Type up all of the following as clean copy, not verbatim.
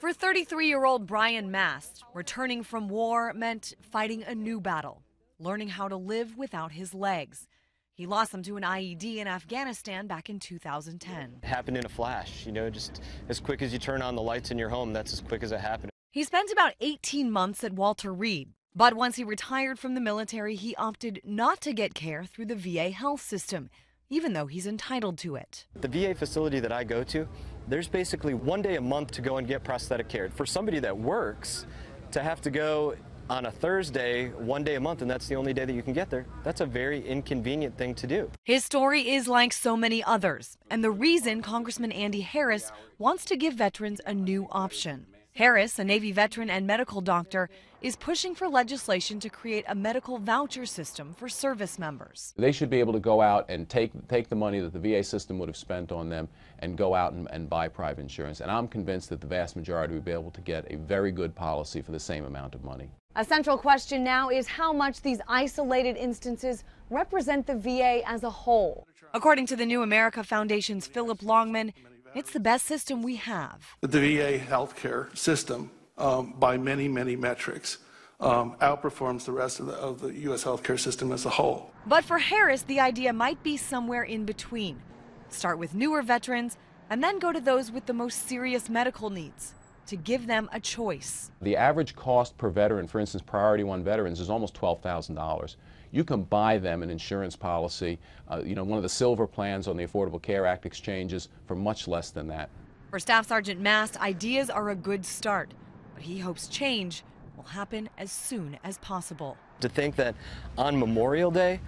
For 33-year-old Brian Mast, returning from war meant fighting a new battle, learning how to live without his legs. He lost them to an IED in Afghanistan back in 2010. It happened in a flash, just as quick as you turn on the lights in your home, that's as quick as it happened. He spent about 18 months at Walter Reed, but once he retired from the military, he opted not to get care through the VA health system, even though he's entitled to it. The VA facility that I go to, there's basically 1 day a month to go and get prosthetic care. For somebody that works, to have to go on a Thursday, 1 day a month, and that's the only day that you can get there, that's a very inconvenient thing to do. His story is like so many others, and the reason Congressman Andy Harris wants to give veterans a new option. Harris, a Navy veteran and medical doctor, is pushing for legislation to create a medical voucher system for service members. They should be able to go out and take the money that the VA system would have spent on them and go out and buy private insurance. And I'm convinced that the vast majority would be able to get a very good policy for the same amount of money. A central question now is how much these isolated instances represent the VA as a whole. According to the New America Foundation's Philip Longman, it's the best system we have. The VA healthcare system, by many, many metrics, outperforms the rest of the U.S. healthcare system as a whole. But for Harris, the idea might be somewhere in between. Start with newer veterans and then go to those with the most serious medical needs to give them a choice. The average cost per veteran, for instance, Priority 1 veterans, is almost $12,000. You can buy them an insurance policy, one of the silver plans on the Affordable Care Act exchanges, for much less than that. For Staff Sergeant Mast, ideas are a good start, but he hopes change will happen as soon as possible. To think that on Memorial Day,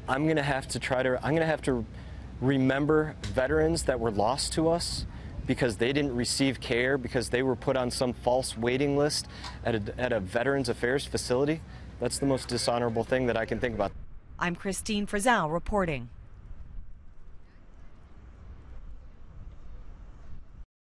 I'm going to have to remember veterans that were lost to us because they didn't receive care, because they were put on some false waiting list at a Veterans Affairs facility. That's the most dishonorable thing that I can think about. I'm Christine Frizzell reporting.